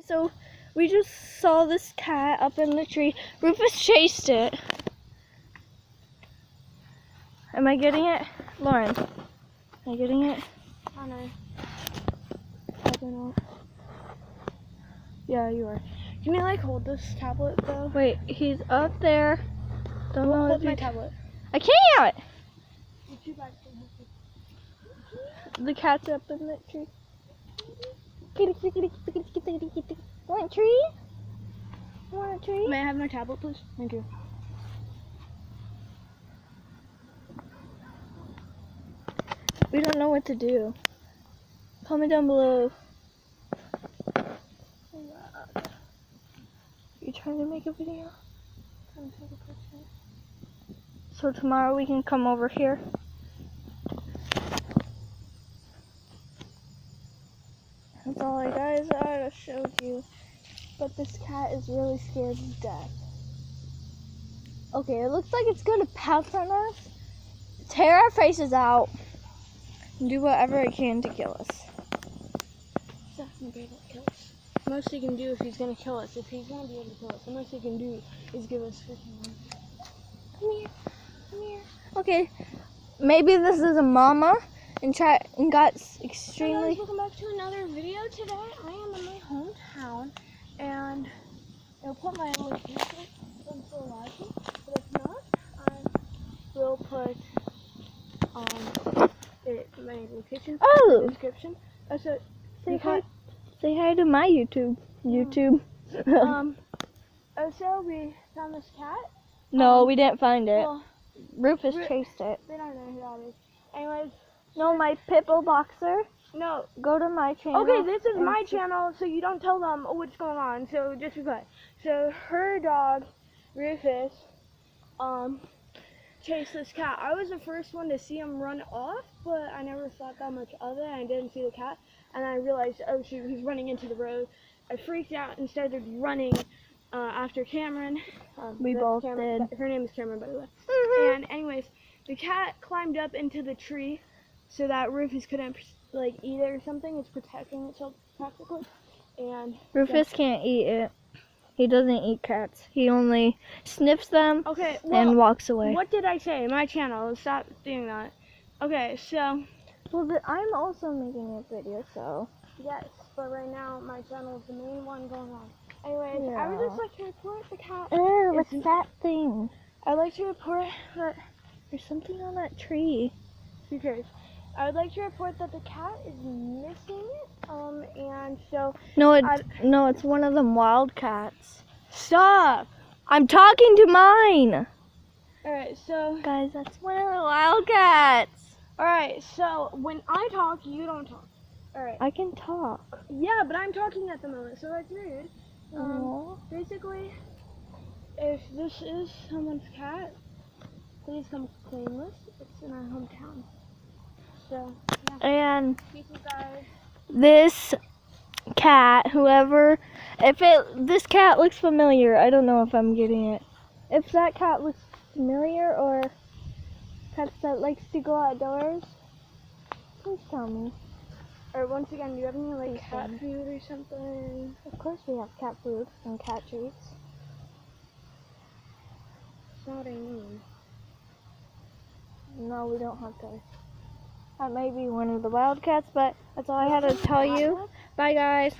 so we just saw this cat up in the tree. Rufus chased it. Am I getting it? Lauren, am I getting it? I know. Probably not. Yeah, you are. Can you like hold this tablet though? Wait, he's up there. Don't know Hold if my he... tablet. I can't! You two guys can help me. The cat's up in the tree. Kitty, kitty, kitty, kitty, kitty, kitty, kitty. Want a tree? Want a tree? May I have my tablet, please? Thank you. We don't know what to do. Comment down below. You trying to make a video? Trying to take a picture. So tomorrow we can come over here. That's all I showed you. But this cat is really scared to death. Okay, it looks like it's gonna pounce on us, tear our faces out, and do whatever it can to kill us. He's not gonna be able to kill us. The most he can do if he's gonna kill us, if he's gonna be able to kill us, the most he can do is give us freaking money. Come here, come here. Okay, maybe this is a mama and got extremely. Hey guys, welcome back to another video. Today I am in my hometown, and I'll put my location into the live, but if not, I will put my location in the description. So Say hi to my YouTube. So we found this cat. No, we didn't find it. Well, Rufus chased it. they don't know who that is. Anyways, No, my Pitbull Boxer. no. Go to my channel. Okay, this is my channel, so you don't tell them what's going on. So just be quiet. So her dog, Rufus, chased this cat. I was the first one to see him run off, but I never thought that much of it. I didn't see the cat, and I realized, oh shoot, he's running into the road. I freaked out and started running after Cameron. We both Cameron, did. Her name is Cameron, by the way. And anyways, the cat climbed up into the tree so that Rufus couldn't like eat it or something. It's protecting itself practically. And Rufus can't eat it. He doesn't eat cats. He only sniffs them okay, well, and walks away. what did I say? My channel. Stop doing that. Okay, so Well, I'm also making a video, so. yes, but right now my channel is the main one going on. Anyways, I Yeah. would just like to report the cat. Oh, what's is- that thing? I'd like to report that. There's something on that tree. Who cares? I would like to report that the cat is missing. And so No, it's one of them wildcats. stop. I'm talking to mine. All right, so Guys, that's one of the wildcats. all right, so when I talk, you don't talk. All right. I can talk. Yeah, but I'm talking at the moment, so that's rude. Aw. Basically, if this is someone's cat, please come claim this. It's in our hometown. So, yeah. And Thank you guys. this cat, this cat looks familiar. I don't know if I'm getting it. If that cat looks familiar or cats that likes to go outdoors, please tell me. Or once again, do you have any like Please cat tell me. food or something? Of course we have cat food and cat treats. That's not what I mean. No, we don't have those. That may be one of the wildcats, but that's all I had to tell you. Bye, guys.